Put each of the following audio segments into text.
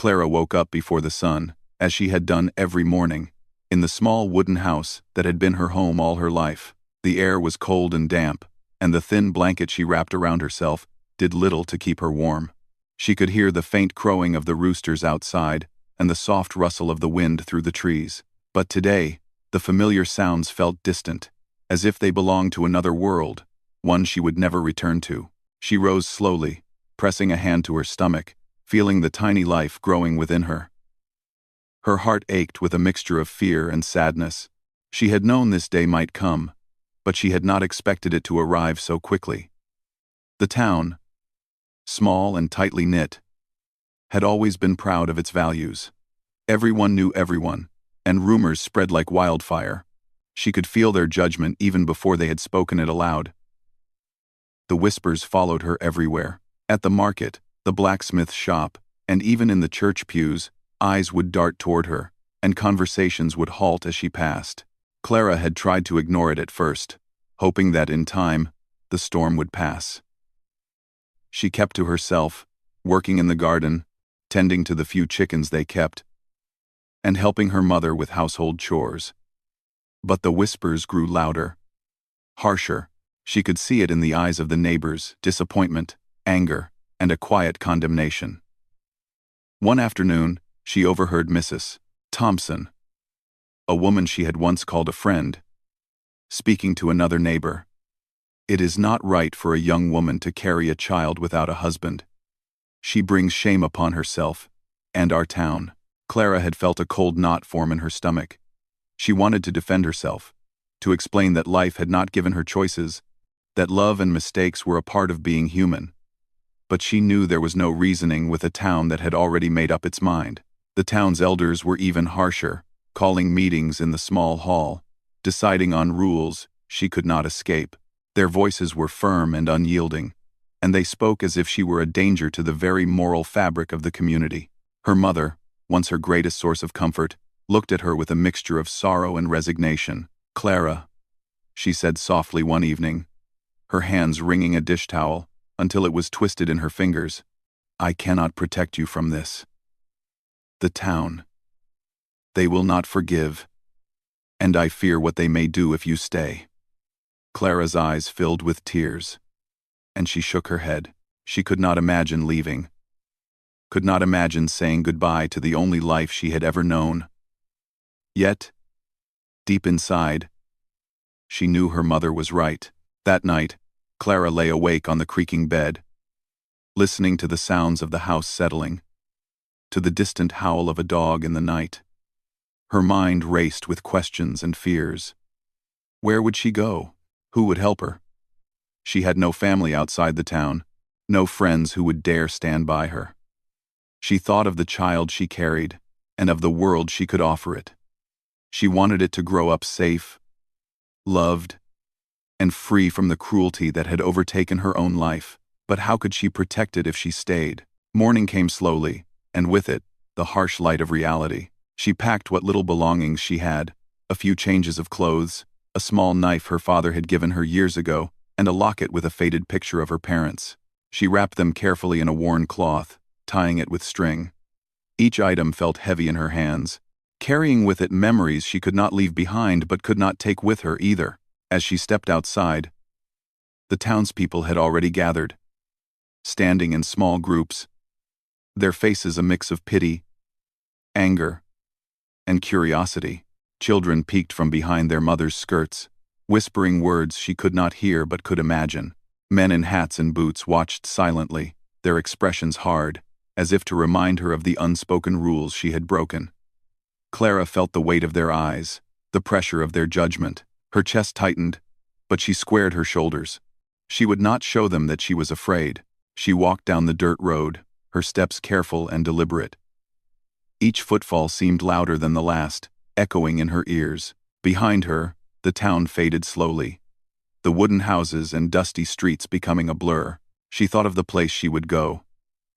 Clara woke up before the sun, as she had done every morning, in the small wooden house that had been her home all her life. The air was cold and damp, and the thin blanket she wrapped around herself did little to keep her warm. She could hear the faint crowing of the roosters outside and the soft rustle of the wind through the trees. But today, the familiar sounds felt distant, as if they belonged to another world, one she would never return to. She rose slowly, pressing a hand to her stomach, feeling the tiny life growing within her. Her heart ached with a mixture of fear and sadness. She had known this day might come, but she had not expected it to arrive so quickly. The town, small and tightly knit, had always been proud of its values. Everyone knew everyone, and rumors spread like wildfire. She could feel their judgment even before they had spoken it aloud. The whispers followed her everywhere. At the market, the blacksmith shop, and even in the church pews, eyes would dart toward her, and conversations would halt as she passed. Clara had tried to ignore it at first, hoping that in time, the storm would pass. She kept to herself, working in the garden, tending to the few chickens they kept, and helping her mother with household chores. But the whispers grew louder, harsher. She could see it in the eyes of the neighbors: disappointment, anger, and a quiet condemnation. One afternoon, she overheard Mrs. Thompson, a woman she had once called a friend, speaking to another neighbor. "It is not right for a young woman to carry a child without a husband. She brings shame upon herself and our town." Clara had felt a cold knot form in her stomach. She wanted to defend herself, to explain that life had not given her choices, that love and mistakes were a part of being human. But she knew there was no reasoning with a town that had already made up its mind. The town's elders were even harsher, calling meetings in the small hall, deciding on rules she could not escape. Their voices were firm and unyielding, and they spoke as if she were a danger to the very moral fabric of the community. Her mother, once her greatest source of comfort, looked at her with a mixture of sorrow and resignation. "Clara," she said softly one evening, her hands wringing a dish towel until it was twisted in her fingers, "I cannot protect you from this. The town, they will not forgive, and I fear what they may do if you stay." Clara's eyes filled with tears, and she shook her head. She could not imagine leaving, could not imagine saying goodbye to the only life she had ever known. Yet, deep inside, she knew her mother was right. That night, Clara lay awake on the creaking bed, listening to the sounds of the house settling, to the distant howl of a dog in the night. Her mind raced with questions and fears. Where would she go? Who would help her? She had no family outside the town, no friends who would dare stand by her. She thought of the child she carried, and of the world she could offer it. She wanted it to grow up safe, loved, and free from the cruelty that had overtaken her own life. But how could she protect it if she stayed? Morning came slowly, and with it, the harsh light of reality. She packed what little belongings she had, a few changes of clothes, a small knife her father had given her years ago, and a locket with a faded picture of her parents. She wrapped them carefully in a worn cloth, tying it with string. Each item felt heavy in her hands, carrying with it memories she could not leave behind but could not take with her either. As she stepped outside, the townspeople had already gathered, standing in small groups, their faces a mix of pity, anger, and curiosity. Children peeked from behind their mothers' skirts, whispering words she could not hear but could imagine. Men in hats and boots watched silently, their expressions hard, as if to remind her of the unspoken rules she had broken. Clara felt the weight of their eyes, the pressure of their judgment. Her chest tightened, but she squared her shoulders. She would not show them that she was afraid. She walked down the dirt road, her steps careful and deliberate. Each footfall seemed louder than the last, echoing in her ears. Behind her, the town faded slowly, the wooden houses and dusty streets becoming a blur. She thought of the place she would go,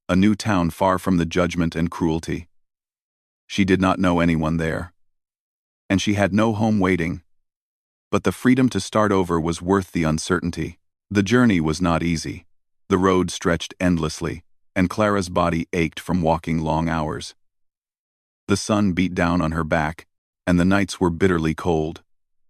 a new town far from the judgment and cruelty. She did not know anyone there, and she had no home waiting. But the freedom to start over was worth the uncertainty. The journey was not easy. The road stretched endlessly, and Clara's body ached from walking long hours. The sun beat down on her back, and the nights were bitterly cold.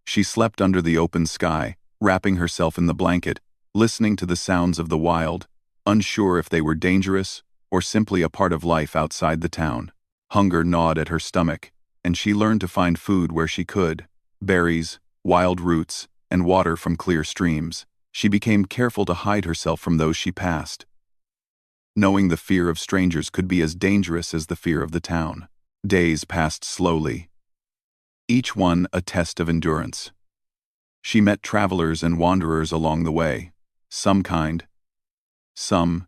She slept under the open sky, wrapping herself in the blanket, listening to the sounds of the wild, unsure if they were dangerous or simply a part of life outside the town. Hunger gnawed at her stomach, and she learned to find food where she could: berries, wild roots, and water from clear streams. She became careful to hide herself from those she passed, knowing the fear of strangers could be as dangerous as the fear of the town. Days passed slowly, each one a test of endurance. She met travelers and wanderers along the way, some kind, some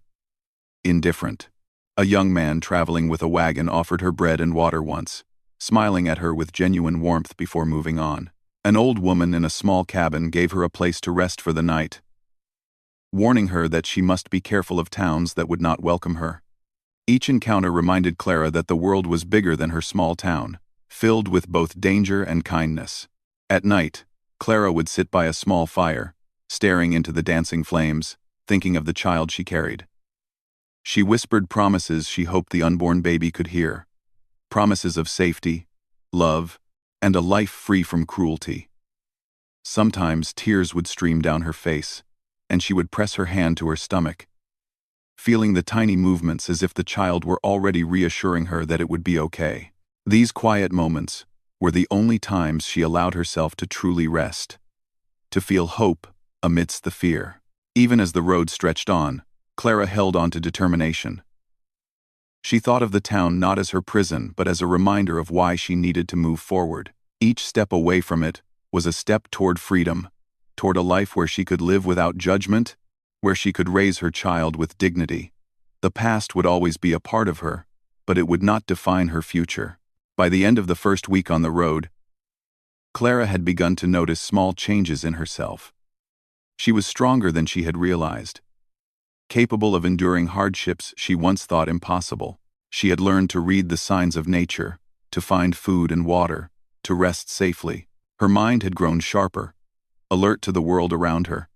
indifferent. A young man traveling with a wagon offered her bread and water once, smiling at her with genuine warmth before moving on. An old woman in a small cabin gave her a place to rest for the night, warning her that she must be careful of towns that would not welcome her. Each encounter reminded Clara that the world was bigger than her small town, filled with both danger and kindness. At night, Clara would sit by a small fire, staring into the dancing flames, thinking of the child she carried. She whispered promises she hoped the unborn baby could hear, promises of safety, love, and a life free from cruelty. Sometimes tears would stream down her face, and she would press her hand to her stomach, feeling the tiny movements as if the child were already reassuring her that it would be okay. These quiet moments were the only times she allowed herself to truly rest, to feel hope amidst the fear. Even as the road stretched on, Clara held on to determination. She thought of the town not as her prison but as a reminder of why she needed to move forward. Each step away from it was a step toward freedom, toward a life where she could live without judgment, where she could raise her child with dignity. The past would always be a part of her, but it would not define her future. By the end of the first week on the road, Clara had begun to notice small changes in herself. She was stronger than she had realized, capable of enduring hardships she once thought impossible. She had learned to read the signs of nature, to find food and water, to rest safely. Her mind had grown sharper, alert to the world around her,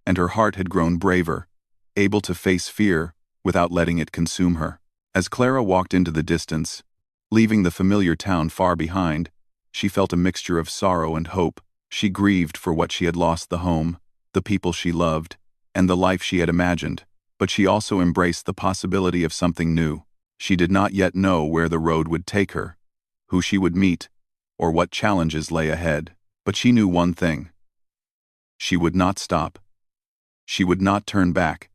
and her heart had grown braver, able to face fear without letting it consume her. As Clara walked into the distance, leaving the familiar town far behind, she felt a mixture of sorrow and hope. She grieved for what she had lost: the home, the people she loved, and the life she had imagined. But she also embraced the possibility of something new. She did not yet know where the road would take her, who she would meet, or what challenges lay ahead. But she knew one thing: she would not stop. She would not turn back,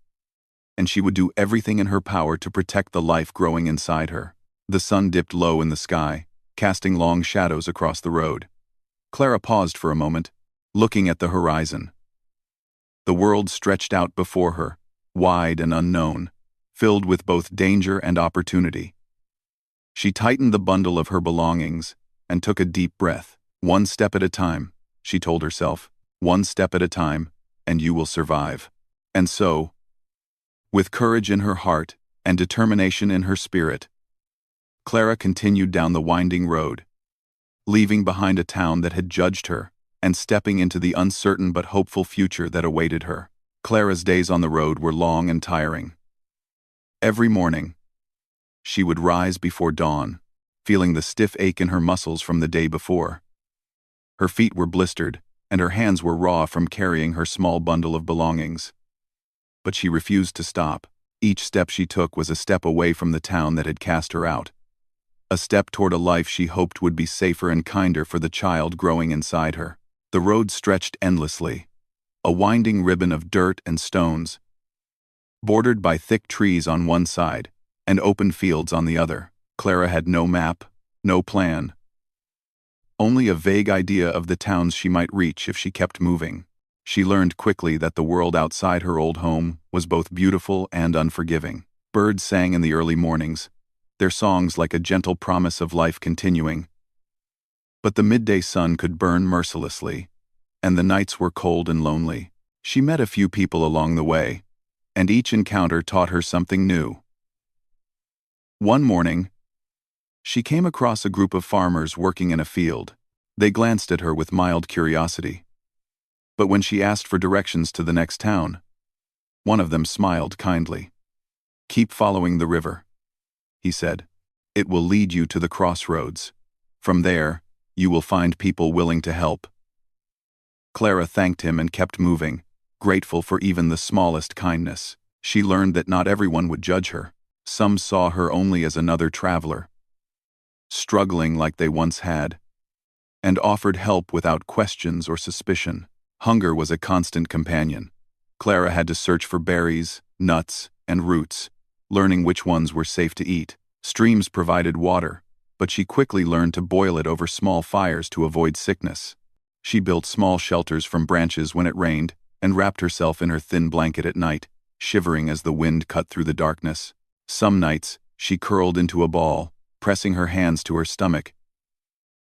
and she would do everything in her power to protect the life growing inside her. The sun dipped low in the sky, casting long shadows across the road. Clara paused for a moment, looking at the horizon. The world stretched out before her, wide and unknown, filled with both danger and opportunity. She tightened the bundle of her belongings and took a deep breath. One step at a time, she told herself. One step at a time, and you will survive. And so, with courage in her heart and determination in her spirit, Clara continued down the winding road, leaving behind a town that had judged her and stepping into the uncertain but hopeful future that awaited her. Clara's days on the road were long and tiring. Every morning, she would rise before dawn, feeling the stiff ache in her muscles from the day before. Her feet were blistered, and her hands were raw from carrying her small bundle of belongings. But she refused to stop. Each step she took was a step away from the town that had cast her out, a step toward a life she hoped would be safer and kinder for the child growing inside her. The road stretched endlessly, a winding ribbon of dirt and stones, bordered by thick trees on one side and open fields on the other. Clara had no map, no plan, only a vague idea of the towns she might reach if she kept moving. She learned quickly that the world outside her old home was both beautiful and unforgiving. Birds sang in the early mornings, their songs like a gentle promise of life continuing. But the midday sun could burn mercilessly, and the nights were cold and lonely. She met a few people along the way, and each encounter taught her something new. One morning, she came across a group of farmers working in a field. They glanced at her with mild curiosity. But when she asked for directions to the next town, one of them smiled kindly. "Keep following the river," he said. "It will lead you to the crossroads. From there, you will find people willing to help." Clara thanked him and kept moving, grateful for even the smallest kindness. She learned that not everyone would judge her. Some saw her only as another traveler, struggling like they once had, and offered help without questions or suspicion. Hunger was a constant companion. Clara had to search for berries, nuts, and roots, learning which ones were safe to eat. Streams provided water, but she quickly learned to boil it over small fires to avoid sickness. She built small shelters from branches when it rained and wrapped herself in her thin blanket at night, shivering as the wind cut through the darkness. Some nights, she curled into a ball, pressing her hands to her stomach,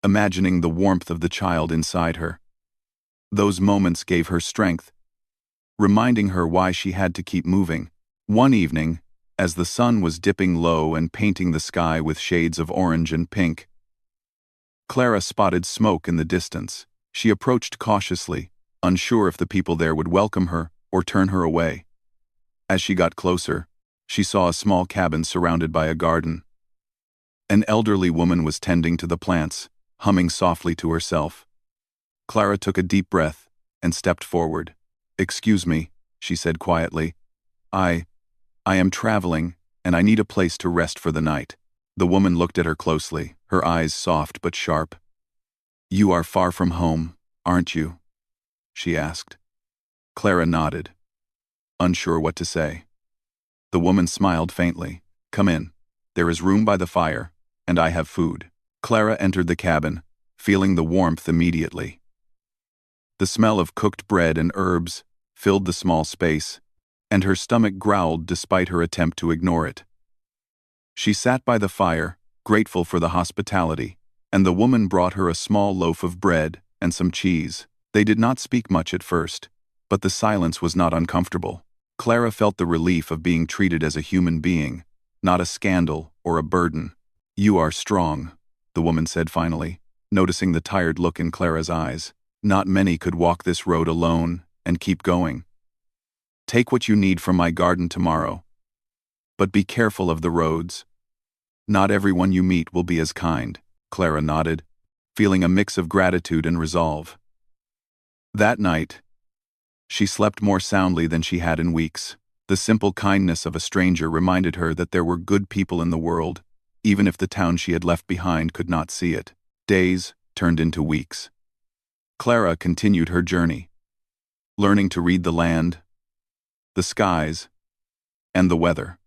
imagining the warmth of the child inside her. Those moments gave her strength, reminding her why she had to keep moving. One evening, as the sun was dipping low and painting the sky with shades of orange and pink, Clara spotted smoke in the distance. She approached cautiously, unsure if the people there would welcome her or turn her away. As she got closer, she saw a small cabin surrounded by a garden. An elderly woman was tending to the plants, humming softly to herself. Clara took a deep breath and stepped forward. "Excuse me," she said quietly. I am traveling, and I need a place to rest for the night." The woman looked at her closely, her eyes soft but sharp. "You are far from home, aren't you?" she asked. Clara nodded, unsure what to say. The woman smiled faintly. "Come in. There is room by the fire, and I have food." Clara entered the cabin, feeling the warmth immediately. The smell of cooked bread and herbs filled the small space, and her stomach growled despite her attempt to ignore it. She sat by the fire, grateful for the hospitality, and the woman brought her a small loaf of bread and some cheese. They did not speak much at first, but the silence was not uncomfortable. Clara felt the relief of being treated as a human being, not a scandal or a burden. "You are strong," the woman said finally, noticing the tired look in Clara's eyes. "Not many could walk this road alone and keep going. Take what you need from my garden tomorrow. But be careful of the roads. Not everyone you meet will be as kind." Clara nodded, feeling a mix of gratitude and resolve. That night, she slept more soundly than she had in weeks. The simple kindness of a stranger reminded her that there were good people in the world, even if the town she had left behind could not see it. Days turned into weeks. Clara continued her journey, learning to read the land, the skies, and the weather.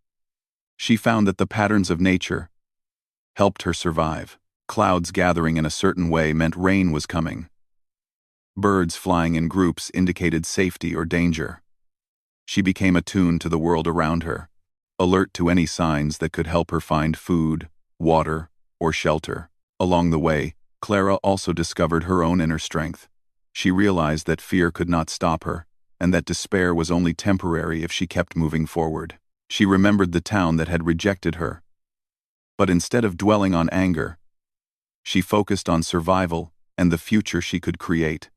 She found that the patterns of nature helped her survive. Clouds gathering in a certain way meant rain was coming. Birds flying in groups indicated safety or danger. She became attuned to the world around her, alert to any signs that could help her find food, water, or shelter. Along the way, Clara also discovered her own inner strength. She realized that fear could not stop her, and that despair was only temporary if she kept moving forward. She remembered the town that had rejected her. But instead of dwelling on anger, she focused on survival and the future she could create.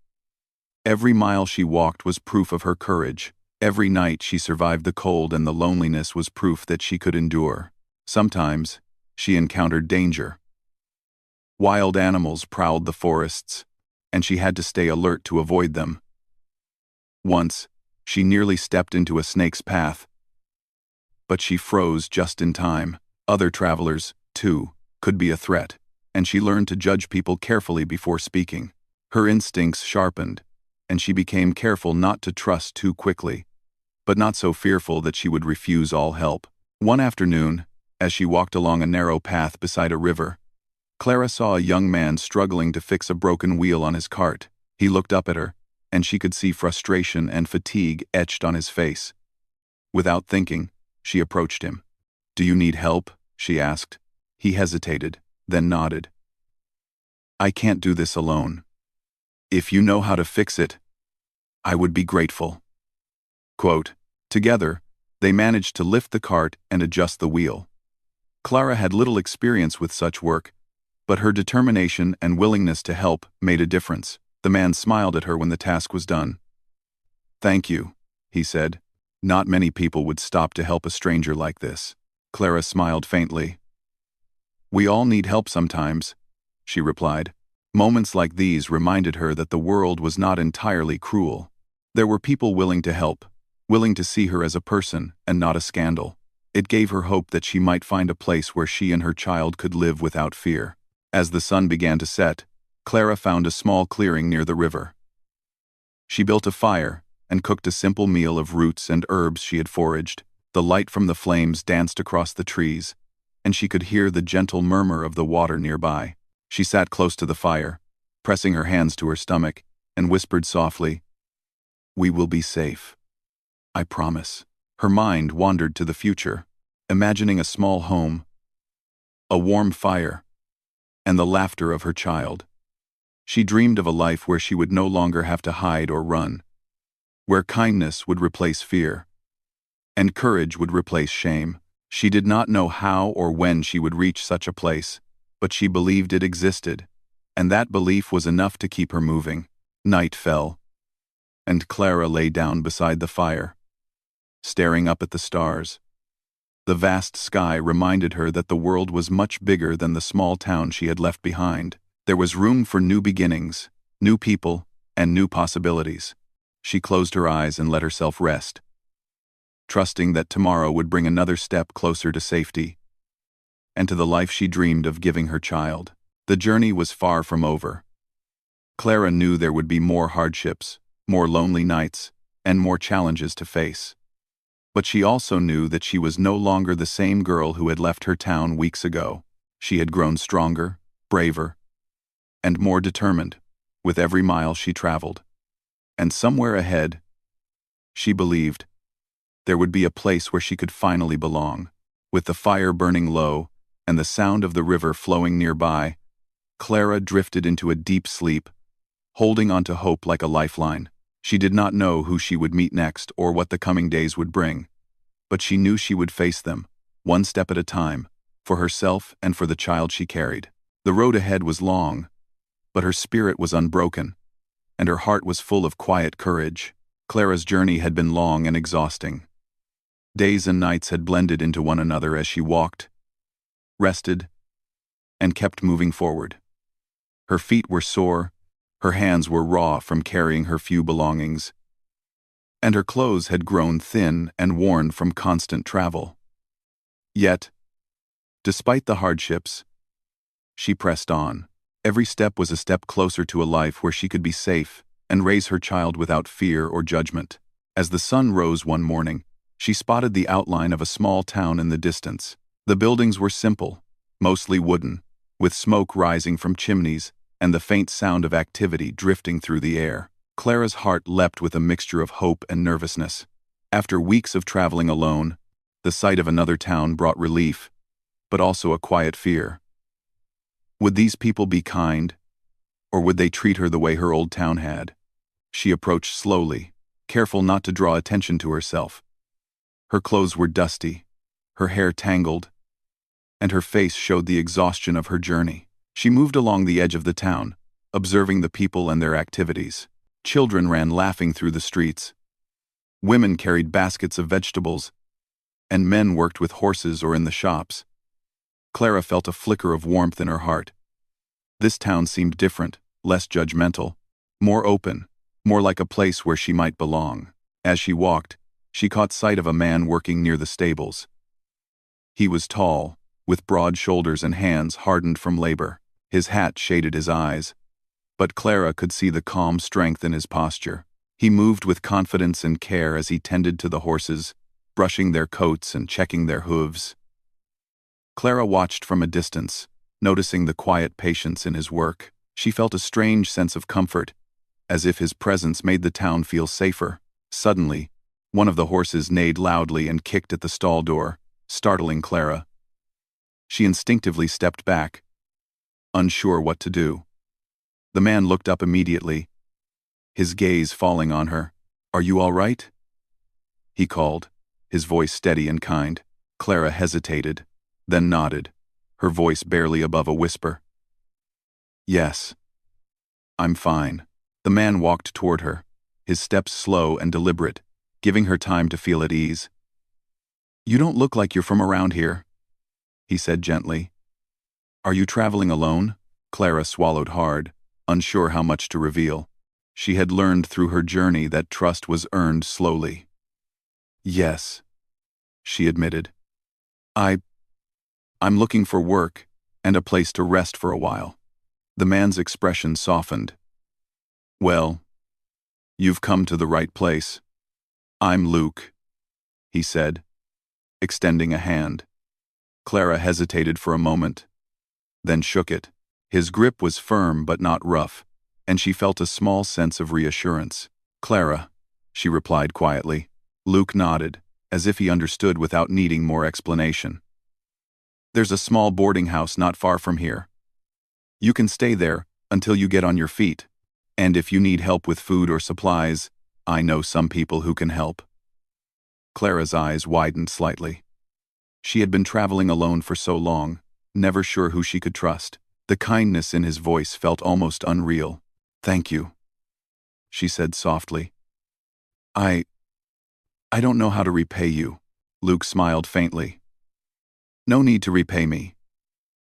Every mile she walked was proof of her courage. Every night she survived the cold and the loneliness was proof that she could endure. Sometimes, she encountered danger. Wild animals prowled the forests, and she had to stay alert to avoid them. Once, she nearly stepped into a snake's path, but she froze just in time. Other travelers, too, could be a threat, and she learned to judge people carefully before speaking. Her instincts sharpened, and she became careful not to trust too quickly, but not so fearful that she would refuse all help. One afternoon, as she walked along a narrow path beside a river, Clara saw a young man struggling to fix a broken wheel on his cart. He looked up at her, and she could see frustration and fatigue etched on his face. Without thinking, she approached him. "Do you need help?" she asked. He hesitated, then nodded. "I can't do this alone. If you know how to fix it, I would be grateful." Quote, together, they managed to lift the cart and adjust the wheel. Clara had little experience with such work, but her determination and willingness to help made a difference. The man smiled at her when the task was done. "Thank you," he said, Not many people would stop to help a stranger like this. Clara smiled faintly. We all need help sometimes, she replied. Moments like these reminded her that the world was not entirely cruel. There were people willing to help, willing to see her as a person and not a scandal. It gave her hope that she might find a place where she and her child could live without fear. As the sun began to set, Clara found a small clearing near the river. She built a fire and cooked a simple meal of roots and herbs she had foraged. The light from the flames danced across the trees, and she could hear the gentle murmur of the water nearby. She sat close to the fire, pressing her hands to her stomach, and whispered softly, "We will be safe. I promise." Her mind wandered to the future, imagining a small home, a warm fire, and the laughter of her child. She dreamed of a life where she would no longer have to hide or run, where kindness would replace fear, and courage would replace shame. She did not know how or when she would reach such a place, but she believed it existed, and that belief was enough to keep her moving. Night fell, and Clara lay down beside the fire, staring up at the stars. The vast sky reminded her that the world was much bigger than the small town she had left behind. There was room for new beginnings, new people, and new possibilities. She closed her eyes and let herself rest, trusting that tomorrow would bring another step closer to safety and to the life she dreamed of giving her child. The journey was far from over. Clara knew there would be more hardships, more lonely nights, and more challenges to face. But she also knew that she was no longer the same girl who had left her town weeks ago. She had grown stronger, braver, and more determined with every mile she traveled. And somewhere ahead, she believed, there would be a place where she could finally belong. With the fire burning low and the sound of the river flowing nearby, Clara drifted into a deep sleep, holding on to hope like a lifeline. She did not know who she would meet next or what the coming days would bring, but she knew she would face them, one step at a time, for herself and for the child she carried. The road ahead was long, but her spirit was unbroken, and her heart was full of quiet courage. Clara's journey had been long and exhausting. Days and nights had blended into one another as she walked, rested, and kept moving forward. Her feet were sore, her hands were raw from carrying her few belongings, and her clothes had grown thin and worn from constant travel. Yet, despite the hardships, she pressed on. Every step was a step closer to a life where she could be safe and raise her child without fear or judgment. As the sun rose one morning, she spotted the outline of a small town in the distance. The buildings were simple, mostly wooden, with smoke rising from chimneys and the faint sound of activity drifting through the air. Clara's heart leapt with a mixture of hope and nervousness. After weeks of traveling alone, the sight of another town brought relief, but also a quiet fear. Would these people be kind, or would they treat her the way her old town had? She approached slowly, careful not to draw attention to herself. Her clothes were dusty, her hair tangled, and her face showed the exhaustion of her journey. She moved along the edge of the town, observing the people and their activities. Children ran laughing through the streets. Women carried baskets of vegetables, and men worked with horses or in the shops. Clara felt a flicker of warmth in her heart. This town seemed different, less judgmental, more open, more like a place where she might belong. As she walked, she caught sight of a man working near the stables. He was tall, with broad shoulders and hands hardened from labor. His hat shaded his eyes, but Clara could see the calm strength in his posture. He moved with confidence and care as he tended to the horses, brushing their coats and checking their hooves. Clara watched from a distance, noticing the quiet patience in his work. She felt a strange sense of comfort, as if his presence made the town feel safer. Suddenly, one of the horses neighed loudly and kicked at the stall door, startling Clara. She instinctively stepped back, unsure what to do. The man looked up immediately, his gaze falling on her. "Are you all right?" he called, his voice steady and kind. Clara hesitated, then nodded, her voice barely above a whisper. "Yes, I'm fine." The man walked toward her, his steps slow and deliberate, giving her time to feel at ease. "You don't look like you're from around here," he said gently. "Are you traveling alone?" Clara swallowed hard, unsure how much to reveal. She had learned through her journey that trust was earned slowly. "Yes," she admitted. I'm looking for work and a place to rest for a while." The man's expression softened. "Well, you've come to the right place. I'm Luke," he said, extending a hand. Clara hesitated for a moment, then shook it. His grip was firm but not rough, and she felt a small sense of reassurance. "Clara," she replied quietly. Luke nodded, as if he understood without needing more explanation. "There's a small boarding house not far from here. You can stay there until you get on your feet, and if you need help with food or supplies, I know some people who can help." Clara's eyes widened slightly. She had been traveling alone for so long, never sure who she could trust. The kindness in his voice felt almost unreal. "Thank you," she said softly. I don't know how to repay you." Luke smiled faintly. "No need to repay me.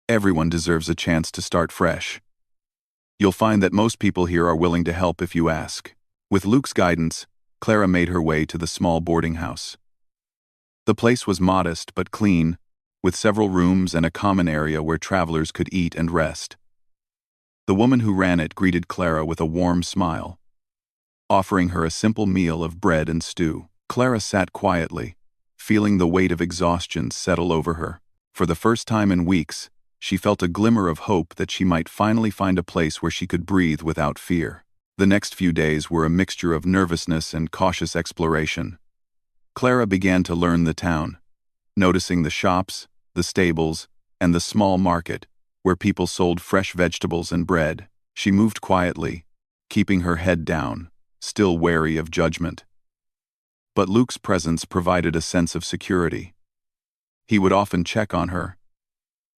Everyone deserves a chance to start fresh. You'll find that most people here are willing to help if you ask." With Luke's guidance, Clara made her way to the small boarding house. The place was modest but clean, with several rooms and a common area where travelers could eat and rest. The woman who ran it greeted Clara with a warm smile, offering her a simple meal of bread and stew. Clara sat quietly, feeling the weight of exhaustion settle over her. For the first time in weeks, she felt a glimmer of hope that she might finally find a place where she could breathe without fear. The next few days were a mixture of nervousness and cautious exploration. Clara began to learn the town, noticing the shops, the stables, and the small market, where people sold fresh vegetables and bread. She moved quietly, keeping her head down, still wary of judgment. But Luke's presence provided a sense of security. He would often check on her,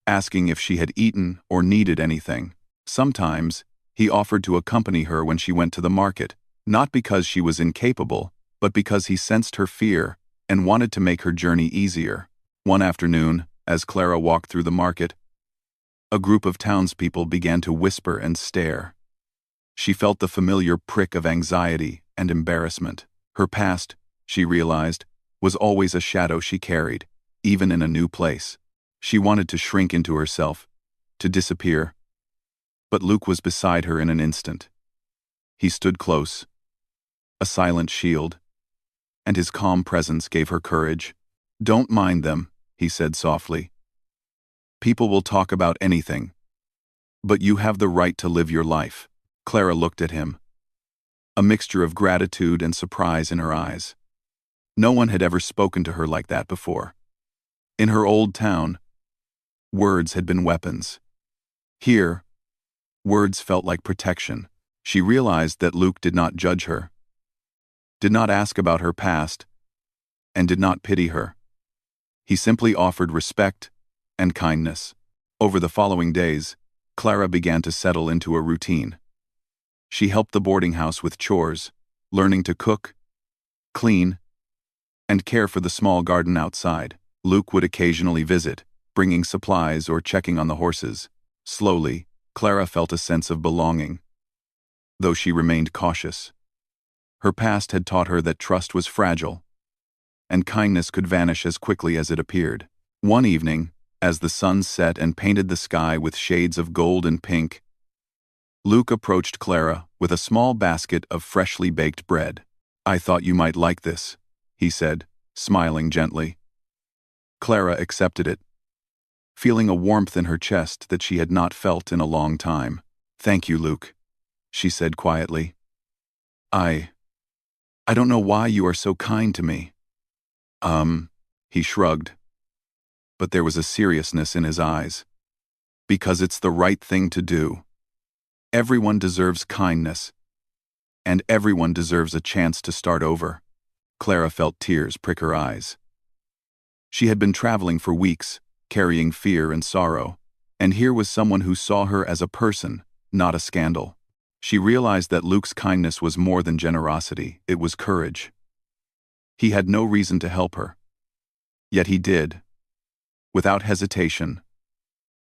asking if she had eaten or needed anything. Sometimes, he offered to accompany her when she went to the market, not because she was incapable, but because he sensed her fear and wanted to make her journey easier. One afternoon, as Clara walked through the market, a group of townspeople began to whisper and stare. She felt the familiar prick of anxiety and embarrassment. Her past, she realized, was always a shadow she carried, even in a new place. She wanted to shrink into herself, to disappear. But Luke was beside her in an instant. He stood close, a silent shield, and his calm presence gave her courage. "Don't mind them," he said softly. "People will talk about anything. But you have the right to live your life." Clara looked at him, a mixture of gratitude and surprise in her eyes. No one had ever spoken to her like that before. In her old town, words had been weapons. Here, words felt like protection. She realized that Luke did not judge her, did not ask about her past, and did not pity her. He simply offered respect and kindness. Over the following days, Clara began to settle into a routine. She helped the boarding house with chores, learning to cook, clean, and care for the small garden outside. Luke would occasionally visit, bringing supplies or checking on the horses. Slowly, Clara felt a sense of belonging, though she remained cautious. Her past had taught her that trust was fragile, and kindness could vanish as quickly as it appeared. One evening, as the sun set and painted the sky with shades of gold and pink, Luke approached Clara with a small basket of freshly baked bread. "I thought you might like this," he said, smiling gently. Clara accepted it, feeling a warmth in her chest that she had not felt in a long time. "Thank you, Luke," she said quietly. I don't know why you are so kind to me." He shrugged, but there was a seriousness in his eyes. "Because it's the right thing to do. Everyone deserves kindness, and everyone deserves a chance to start over." Clara felt tears prick her eyes. She had been traveling for weeks, carrying fear and sorrow, and here was someone who saw her as a person, not a scandal. She realized that Luke's kindness was more than generosity, it was courage. He had no reason to help her. Yet he did. Without hesitation.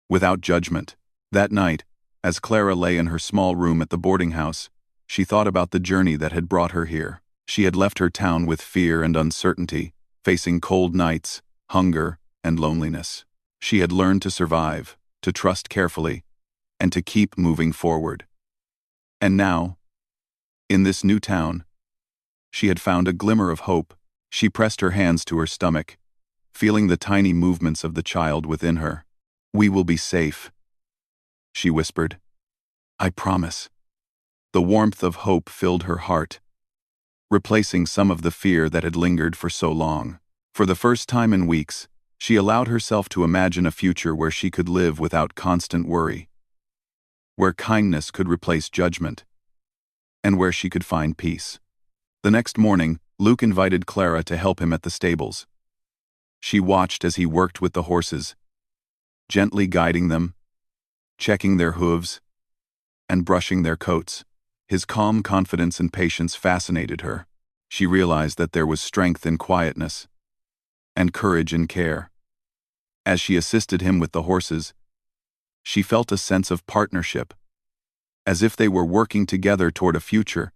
Without judgment. That night, as Clara lay in her small room at the boarding house, she thought about the journey that had brought her here. She had left her town with fear and uncertainty, facing cold nights, hunger, and loneliness. She had learned to survive, to trust carefully, and to keep moving forward. And now, in this new town, she had found a glimmer of hope. She pressed her hands to her stomach, feeling the tiny movements of the child within her. "We will be safe," she whispered. "I promise." The warmth of hope filled her heart, replacing some of the fear that had lingered for so long. For the first time in weeks, she allowed herself to imagine a future where she could live without constant worry, where kindness could replace judgment, and where she could find peace. The next morning, Luke invited Clara to help him at the stables. She watched as he worked with the horses, gently guiding them, checking their hooves, and brushing their coats. His calm confidence and patience fascinated her. She realized that there was strength in quietness, and courage in care. As she assisted him with the horses, she felt a sense of partnership, as if they were working together toward a future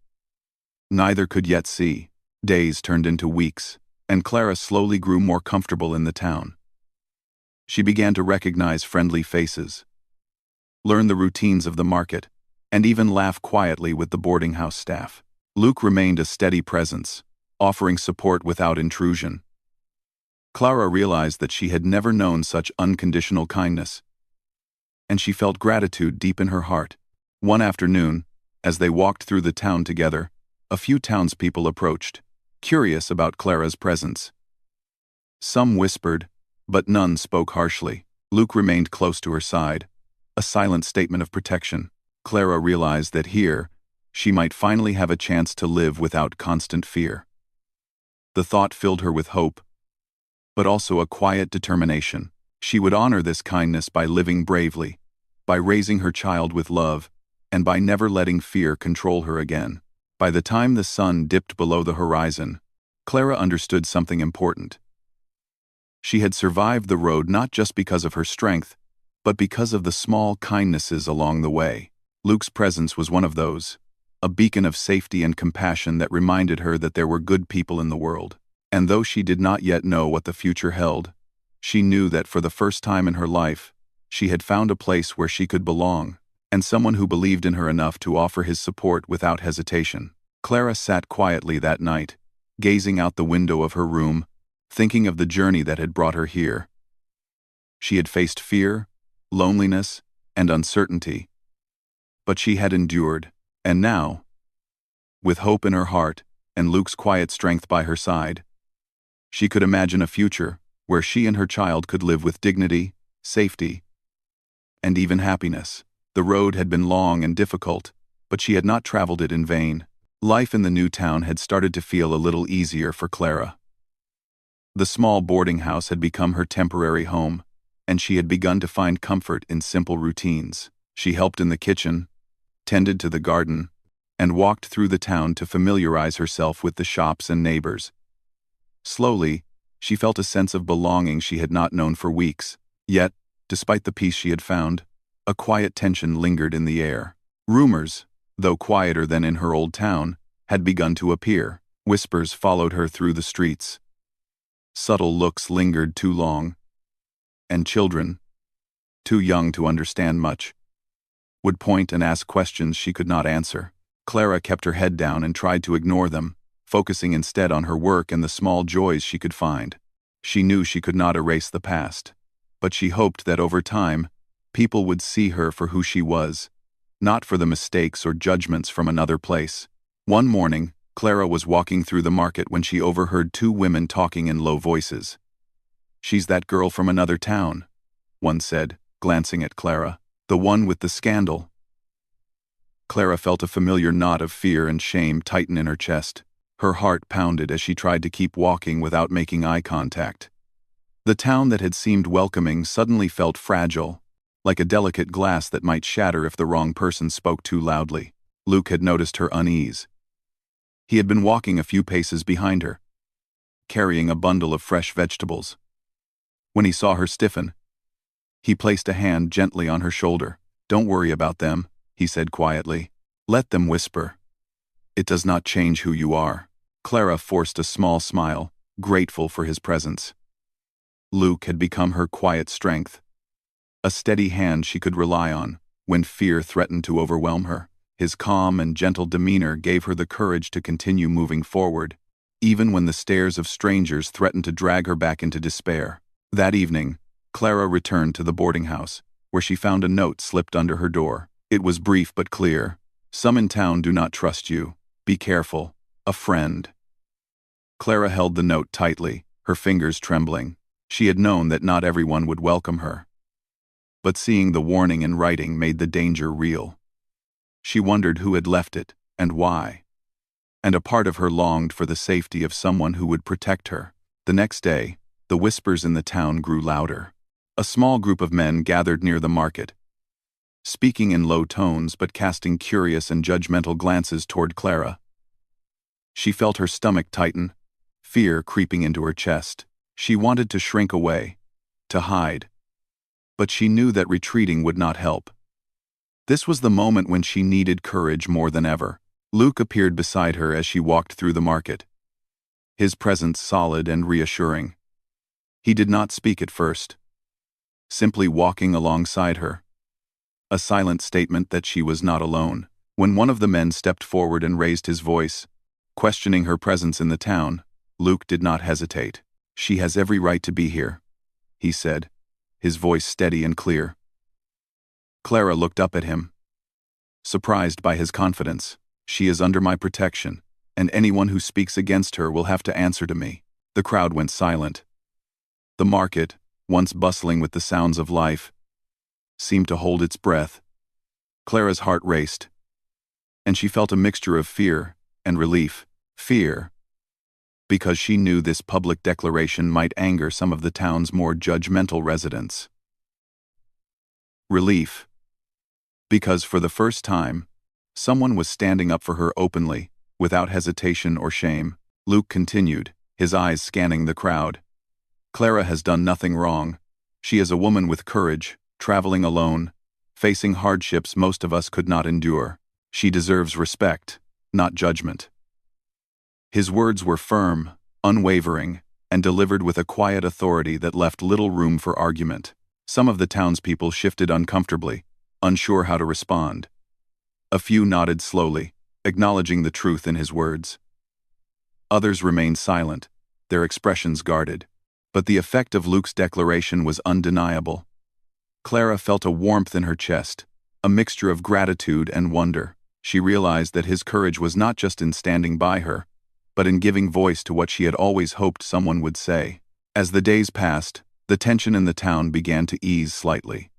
neither could yet see. Days turned into weeks, and Clara slowly grew more comfortable in the town. She began to recognize friendly faces, learn the routines of the market, and even laugh quietly with the boarding house staff. Luke remained a steady presence, offering support without intrusion. Clara realized that she had never known such unconditional kindness, and she felt gratitude deep in her heart. One afternoon, as they walked through the town together, a few townspeople approached, curious about Clara's presence. Some whispered, but none spoke harshly. Luke remained close to her side, a silent statement of protection. Clara realized that here, she might finally have a chance to live without constant fear. The thought filled her with hope, but also a quiet determination. She would honor this kindness by living bravely, by raising her child with love, and by never letting fear control her again. By the time the sun dipped below the horizon, Clara understood something important. She had survived the road not just because of her strength, but because of the small kindnesses along the way. Luke's presence was one of those, a beacon of safety and compassion that reminded her that there were good people in the world. And though she did not yet know what the future held, she knew that for the first time in her life, she had found a place where she could belong, and someone who believed in her enough to offer his support without hesitation. Clara sat quietly that night, gazing out the window of her room, thinking of the journey that had brought her here. She had faced fear, loneliness, and uncertainty, but she had endured, and now, with hope in her heart and Luke's quiet strength by her side, she could imagine a future where she and her child could live with dignity, safety, and even happiness. The road had been long and difficult, but she had not traveled it in vain. Life in the new town had started to feel a little easier for Clara. The small boarding house had become her temporary home, and she had begun to find comfort in simple routines. She helped in the kitchen, tended to the garden, and walked through the town to familiarize herself with the shops and neighbors. Slowly, she felt a sense of belonging she had not known for weeks. Yet, despite the peace she had found, a quiet tension lingered in the air. Rumors, though quieter than in her old town, had begun to appear. Whispers followed her through the streets. Subtle looks lingered too long, and children, too young to understand much, would point and ask questions she could not answer. Clara kept her head down and tried to ignore them, focusing instead on her work and the small joys she could find. She knew she could not erase the past, but she hoped that over time, people would see her for who she was, not for the mistakes or judgments from another place. One morning, Clara was walking through the market when she overheard two women talking in low voices. "She's that girl from another town," one said, glancing at Clara. "The one with the scandal." Clara felt a familiar knot of fear and shame tighten in her chest. Her heart pounded as she tried to keep walking without making eye contact. The town that had seemed welcoming suddenly felt fragile, like a delicate glass that might shatter if the wrong person spoke too loudly. Luke had noticed her unease. He had been walking a few paces behind her, carrying a bundle of fresh vegetables. When he saw her stiffen, he placed a hand gently on her shoulder. "Don't worry about them," he said quietly. "Let them whisper. It does not change who you are." Clara forced a small smile, grateful for his presence. Luke had become her quiet strength, a steady hand she could rely on when fear threatened to overwhelm her. His calm and gentle demeanor gave her the courage to continue moving forward, even when the stares of strangers threatened to drag her back into despair. That evening, Clara returned to the boarding house, where she found a note slipped under her door. It was brief but clear. "Some in town do not trust you. Be careful. A friend." Clara held the note tightly, her fingers trembling. She had known that not everyone would welcome her. But seeing the warning in writing made the danger real. She wondered who had left it, and why. And a part of her longed for the safety of someone who would protect her. The next day, the whispers in the town grew louder. A small group of men gathered near the market, speaking in low tones but casting curious and judgmental glances toward Clara. She felt her stomach tighten, fear creeping into her chest. She wanted to shrink away, to hide. But she knew that retreating would not help. This was the moment when she needed courage more than ever. Luke appeared beside her as she walked through the market, his presence solid and reassuring. He did not speak at first, simply walking alongside her, a silent statement that she was not alone. When one of the men stepped forward and raised his voice, questioning her presence in the town, Luke did not hesitate. "She has every right to be here," he said, his voice steady and clear. Clara looked up at him, surprised by his confidence. "She is under my protection, and anyone who speaks against her will have to answer to me." The crowd went silent. The market, once bustling with the sounds of life, seemed to hold its breath. Clara's heart raced, and she felt a mixture of fear and relief. Fear, because she knew this public declaration might anger some of the town's more judgmental residents. Relief, because for the first time, someone was standing up for her openly, without hesitation or shame. Luke continued, his eyes scanning the crowd. "Clara has done nothing wrong. She is a woman with courage, traveling alone, facing hardships most of us could not endure. She deserves respect, not judgment." His words were firm, unwavering, and delivered with a quiet authority that left little room for argument. Some of the townspeople shifted uncomfortably, unsure how to respond. A few nodded slowly, acknowledging the truth in his words. Others remained silent, their expressions guarded. But the effect of Luke's declaration was undeniable. Clara felt a warmth in her chest, a mixture of gratitude and wonder. She realized that his courage was not just in standing by her, but in giving voice to what she had always hoped someone would say. As the days passed, the tension in the town began to ease slightly.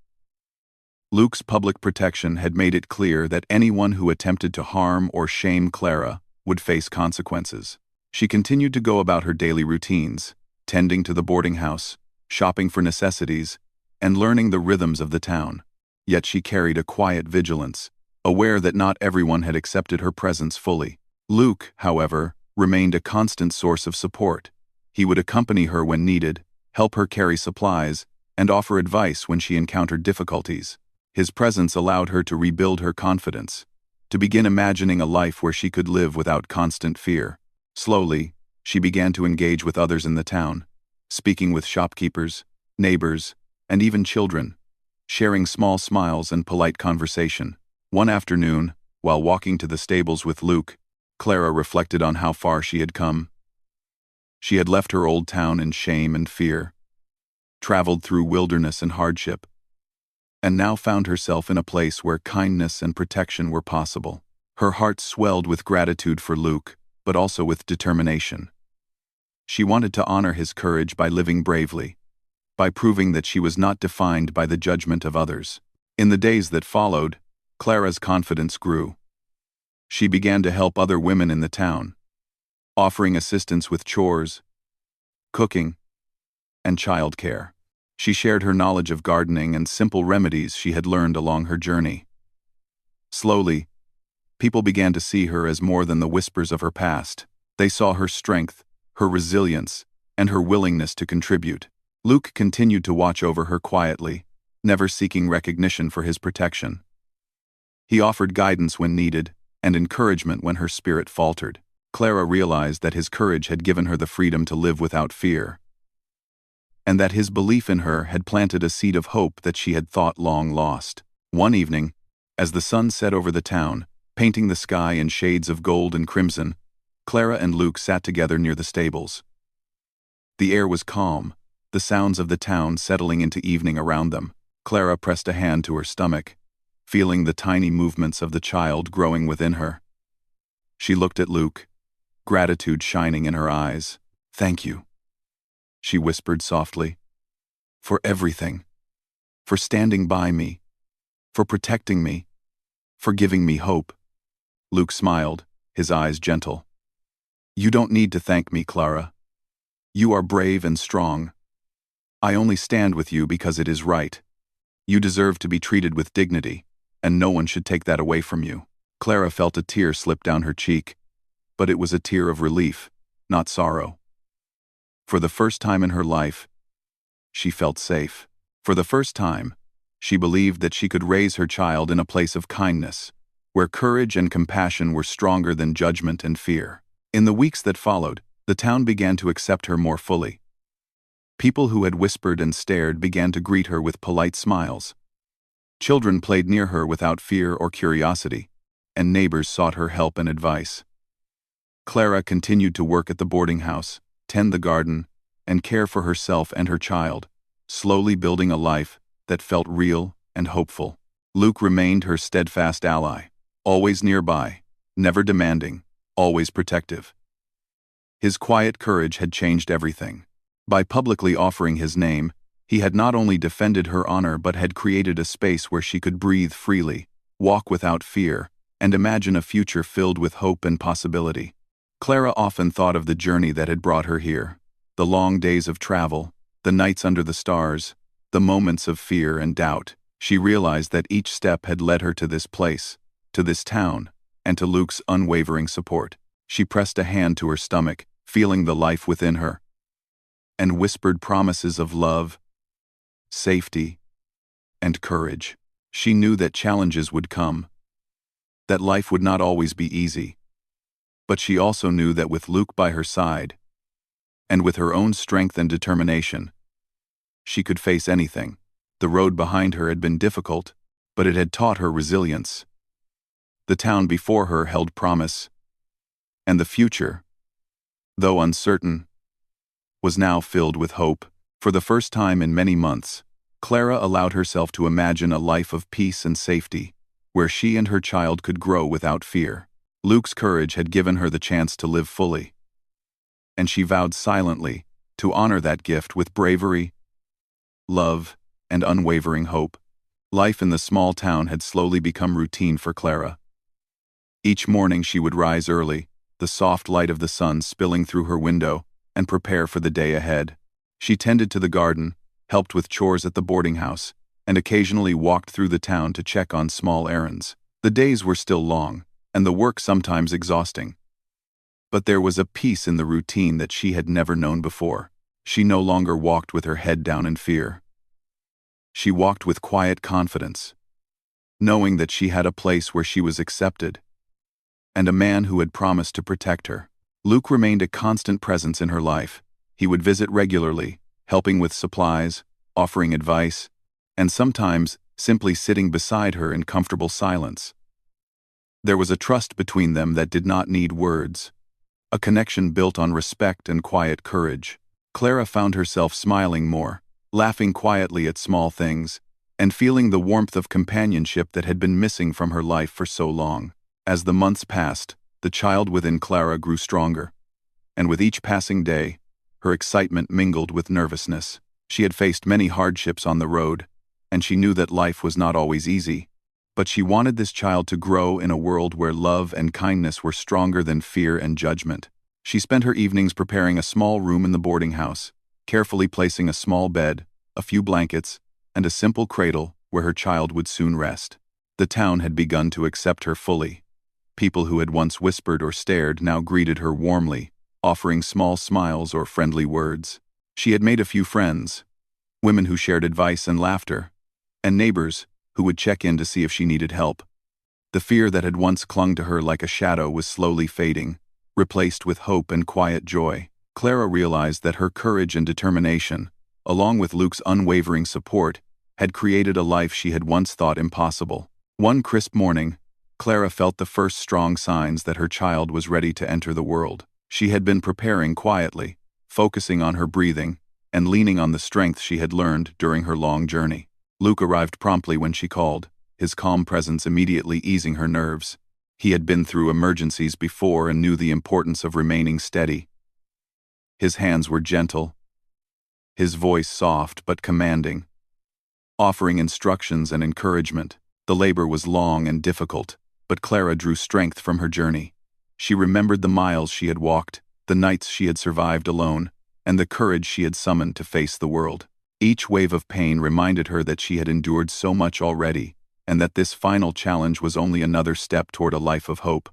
Luke's public protection had made it clear that anyone who attempted to harm or shame Clara would face consequences. She continued to go about her daily routines, tending to the boarding house, shopping for necessities, and learning the rhythms of the town. Yet she carried a quiet vigilance, aware that not everyone had accepted her presence fully. Luke, however, remained a constant source of support. He would accompany her when needed, help her carry supplies, and offer advice when she encountered difficulties. His presence allowed her to rebuild her confidence, to begin imagining a life where she could live without constant fear. Slowly, she began to engage with others in the town, speaking with shopkeepers, neighbors, and even children, sharing small smiles and polite conversation. One afternoon, while walking to the stables with Luke, Clara reflected on how far she had come. She had left her old town in shame and fear, traveled through wilderness and hardship, and now found herself in a place where kindness and protection were possible. Her heart swelled with gratitude for Luke, but also with determination. She wanted to honor his courage by living bravely, by proving that she was not defined by the judgment of others. In the days that followed, Clara's confidence grew. She began to help other women in the town, offering assistance with chores, cooking, and childcare. She shared her knowledge of gardening and simple remedies she had learned along her journey. Slowly, people began to see her as more than the whispers of her past. They saw her strength, her resilience, and her willingness to contribute. Luke continued to watch over her quietly, never seeking recognition for his protection. He offered guidance when needed, and encouragement when her spirit faltered. Clara realized that his courage had given her the freedom to live without fear, and that his belief in her had planted a seed of hope that she had thought long lost. One evening, as the sun set over the town, painting the sky in shades of gold and crimson, Clara and Luke sat together near the stables. The air was calm, the sounds of the town settling into evening around them. Clara pressed a hand to her stomach, feeling the tiny movements of the child growing within her. She looked at Luke, gratitude shining in her eyes. "Thank you," she whispered softly, "for everything, for standing by me, for protecting me, for giving me hope." Luke smiled, his eyes gentle. "You don't need to thank me, Clara. You are brave and strong. I only stand with you because it is right. You deserve to be treated with dignity, and no one should take that away from you." Clara felt a tear slip down her cheek, but it was a tear of relief, not sorrow. For the first time in her life, she felt safe. For the first time, she believed that she could raise her child in a place of kindness, where courage and compassion were stronger than judgment and fear. In the weeks that followed, the town began to accept her more fully. People who had whispered and stared began to greet her with polite smiles. Children played near her without fear or curiosity, and neighbors sought her help and advice. Clara continued to work at the boarding house, tend the garden, and care for herself and her child, slowly building a life that felt real and hopeful. Luke remained her steadfast ally, always nearby, never demanding, always protective. His quiet courage had changed everything. By publicly offering his name, he had not only defended her honor but had created a space where she could breathe freely, walk without fear, and imagine a future filled with hope and possibility. Clara often thought of the journey that had brought her here, the long days of travel, the nights under the stars, the moments of fear and doubt. She realized that each step had led her to this place, to this town, and to Luke's unwavering support. She pressed a hand to her stomach, feeling the life within her, and whispered promises of love, safety, and courage. She knew that challenges would come, that life would not always be easy. But she also knew that with Luke by her side, and with her own strength and determination, she could face anything. The road behind her had been difficult, but it had taught her resilience. The town before her held promise, and the future, though uncertain, was now filled with hope. For the first time in many months, Clara allowed herself to imagine a life of peace and safety, where she and her child could grow without fear. Luke's courage had given her the chance to live fully, and she vowed silently to honor that gift with bravery, love, and unwavering hope. Life in the small town had slowly become routine for Clara. Each morning she would rise early, the soft light of the sun spilling through her window, and prepare for the day ahead. She tended to the garden, helped with chores at the boarding house, and occasionally walked through the town to check on small errands. The days were still long, and the work sometimes exhausting. But there was a peace in the routine that she had never known before. She no longer walked with her head down in fear. She walked with quiet confidence, knowing that she had a place where she was accepted, and a man who had promised to protect her. Luke remained a constant presence in her life. He would visit regularly, helping with supplies, offering advice, and sometimes simply sitting beside her in comfortable silence. There was a trust between them that did not need words, a connection built on respect and quiet courage. Clara found herself smiling more, laughing quietly at small things, and feeling the warmth of companionship that had been missing from her life for so long. As the months passed, the child within Clara grew stronger, and with each passing day, her excitement mingled with nervousness. She had faced many hardships on the road, and she knew that life was not always easy. But she wanted this child to grow in a world where love and kindness were stronger than fear and judgment. She spent her evenings preparing a small room in the boarding house, carefully placing a small bed, a few blankets, and a simple cradle where her child would soon rest. The town had begun to accept her fully. People who had once whispered or stared now greeted her warmly, offering small smiles or friendly words. She had made a few friends, women who shared advice and laughter, and neighbors who would check in to see if she needed help. The fear that had once clung to her like a shadow was slowly fading, replaced with hope and quiet joy. Clara realized that her courage and determination, along with Luke's unwavering support, had created a life she had once thought impossible. One crisp morning, Clara felt the first strong signs that her child was ready to enter the world. She had been preparing quietly, focusing on her breathing, and leaning on the strength she had learned during her long journey. Luke arrived promptly when she called, his calm presence immediately easing her nerves. He had been through emergencies before and knew the importance of remaining steady. His hands were gentle, his voice soft but commanding, offering instructions and encouragement. The labor was long and difficult, but Clara drew strength from her journey. She remembered the miles she had walked, the nights she had survived alone, and the courage she had summoned to face the world. Each wave of pain reminded her that she had endured so much already, and that this final challenge was only another step toward a life of hope.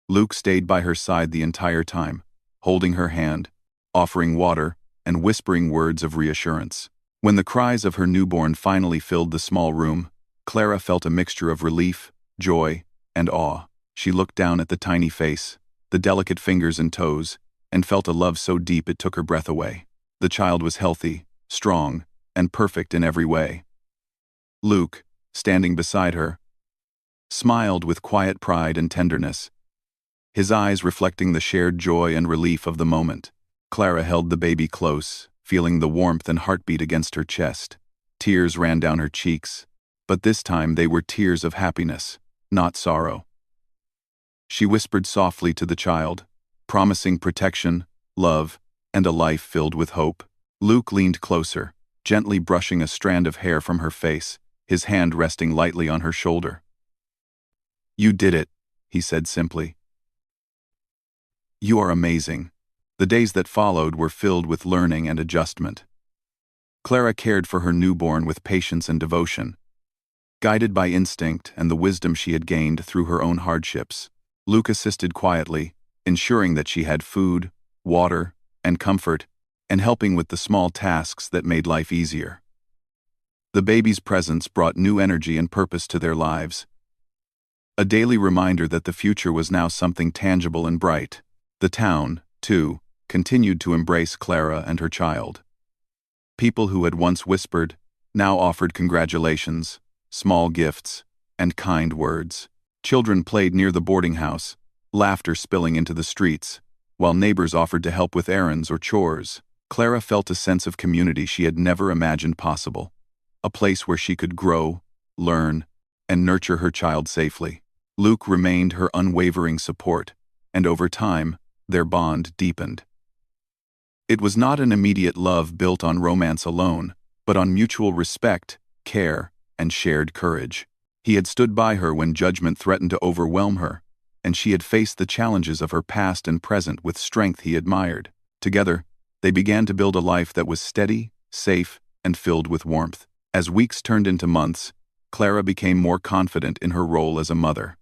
Luke stayed by her side the entire time, holding her hand, offering water, and whispering words of reassurance. When the cries of her newborn finally filled the small room, Clara felt a mixture of relief, joy, and awe. She looked down at the tiny face, the delicate fingers and toes, and felt a love so deep it took her breath away. The child was healthy, strong, and perfect in every way. Luke, standing beside her, smiled with quiet pride and tenderness, his eyes reflecting the shared joy and relief of the moment. Clara held the baby close, feeling the warmth and heartbeat against her chest. Tears ran down her cheeks, but this time they were tears of happiness, not sorrow. She whispered softly to the child, promising protection, love, and a life filled with hope. Luke leaned closer, gently brushing a strand of hair from her face, his hand resting lightly on her shoulder. "You did it," he said simply. "You are amazing." The days that followed were filled with learning and adjustment. Clara cared for her newborn with patience and devotion, guided by instinct and the wisdom she had gained through her own hardships. Luke assisted quietly, ensuring that she had food, water, and comfort, and helping with the small tasks that made life easier. The baby's presence brought new energy and purpose to their lives, a daily reminder that the future was now something tangible and bright. The town, too, continued to embrace Clara and her child. People who had once whispered now offered congratulations, small gifts, and kind words. Children played near the boarding house, laughter spilling into the streets, while neighbors offered to help with errands or chores. Clara felt a sense of community she had never imagined possible, a place where she could grow, learn, and nurture her child safely. Luke remained her unwavering support, and over time, their bond deepened. It was not an immediate love built on romance alone, but on mutual respect, care, and shared courage. He had stood by her when judgment threatened to overwhelm her, and she had faced the challenges of her past and present with strength he admired. Together, they began to build a life that was steady, safe, and filled with warmth. As weeks turned into months, Clara became more confident in her role as a mother.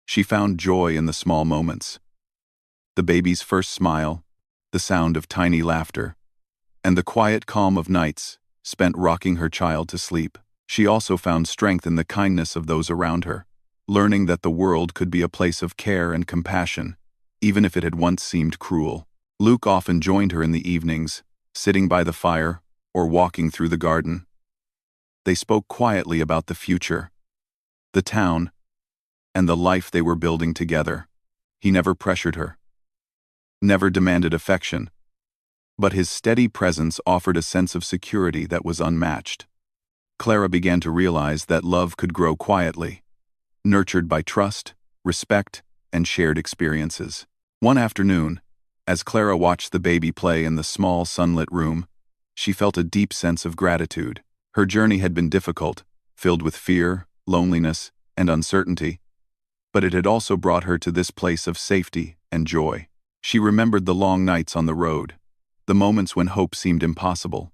She found joy in the small moments: the baby's first smile, the sound of tiny laughter, and the quiet calm of nights spent rocking her child to sleep. She also found strength in the kindness of those around her, learning that the world could be a place of care and compassion, even if it had once seemed cruel. Luke often joined her in the evenings, sitting by the fire or walking through the garden. They spoke quietly about the future, the town, and the life they were building together. He never pressured her, never demanded affection, but his steady presence offered a sense of security that was unmatched. Clara began to realize that love could grow quietly, nurtured by trust, respect, and shared experiences. One afternoon, as Clara watched the baby play in the small sunlit room, she felt a deep sense of gratitude. Her journey had been difficult, filled with fear, loneliness, and uncertainty, but it had also brought her to this place of safety and joy. She remembered the long nights on the road, the moments when hope seemed impossible,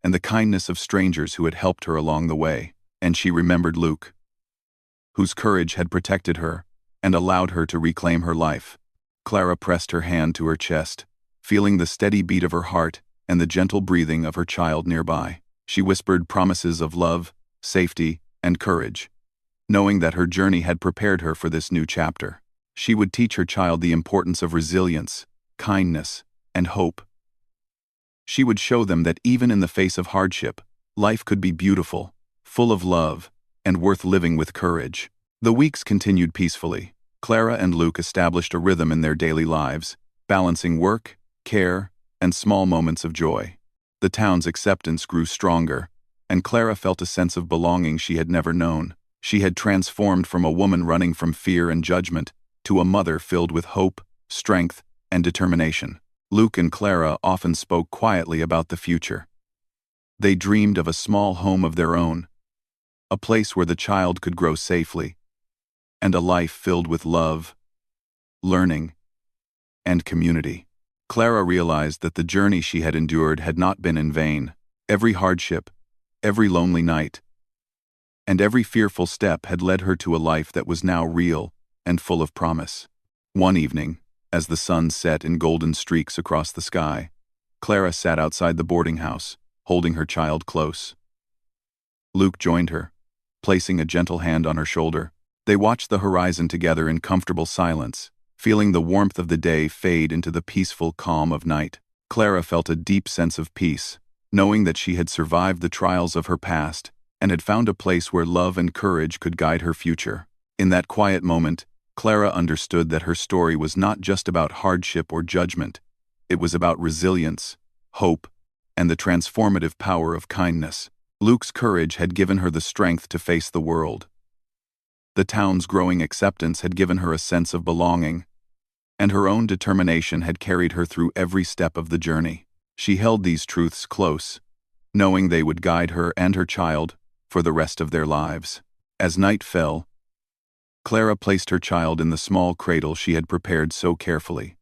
and the kindness of strangers who had helped her along the way. And she remembered Luke, whose courage had protected her and allowed her to reclaim her life. Clara pressed her hand to her chest, feeling the steady beat of her heart and the gentle breathing of her child nearby. She whispered promises of love, safety, and courage, knowing that her journey had prepared her for this new chapter. She would teach her child the importance of resilience, kindness, and hope. She would show them that even in the face of hardship, life could be beautiful, full of love, and worth living with courage. The weeks continued peacefully. Clara and Luke established a rhythm in their daily lives, balancing work, care, and small moments of joy. The town's acceptance grew stronger, and Clara felt a sense of belonging she had never known. She had transformed from a woman running from fear and judgment to a mother filled with hope, strength, and determination. Luke and Clara often spoke quietly about the future. They dreamed of a small home of their own, a place where the child could grow safely, and a life filled with love, learning, and community. Clara realized that the journey she had endured had not been in vain. Every hardship, every lonely night, and every fearful step had led her to a life that was now real and full of promise. One evening, as the sun set in golden streaks across the sky, Clara sat outside the boarding house, holding her child close. Luke joined her, placing a gentle hand on her shoulder. They watched the horizon together in comfortable silence, feeling the warmth of the day fade into the peaceful calm of night. Clara felt a deep sense of peace, knowing that she had survived the trials of her past and had found a place where love and courage could guide her future. In that quiet moment, Clara understood that her story was not just about hardship or judgment. It was about resilience, hope, and the transformative power of kindness. Luke's courage had given her the strength to face the world. The town's growing acceptance had given her a sense of belonging, and her own determination had carried her through every step of the journey. She held these truths close, knowing they would guide her and her child for the rest of their lives. As night fell, Clara placed her child in the small cradle she had prepared so carefully.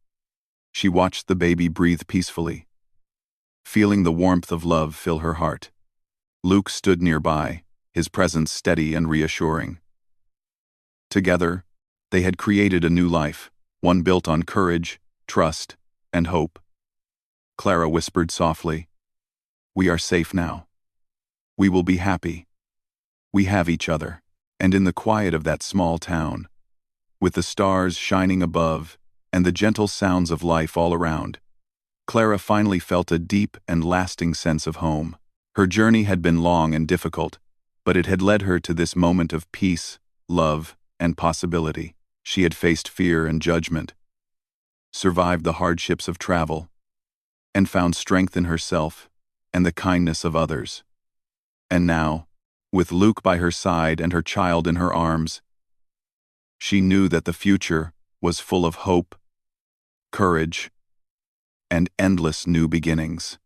She watched the baby breathe peacefully, feeling the warmth of love fill her heart. Luke stood nearby, his presence steady and reassuring. Together, they had created a new life, one built on courage, trust, and hope. Clara whispered softly, "We are safe now. We will be happy. We have each other." And in the quiet of that small town, with the stars shining above and the gentle sounds of life all around, Clara finally felt a deep and lasting sense of home. Her journey had been long and difficult, but it had led her to this moment of peace, love, and possibility. She had faced fear and judgment, survived the hardships of travel, and found strength in herself and the kindness of others. And now, with Luke by her side and her child in her arms, she knew that the future was full of hope, courage, and endless new beginnings.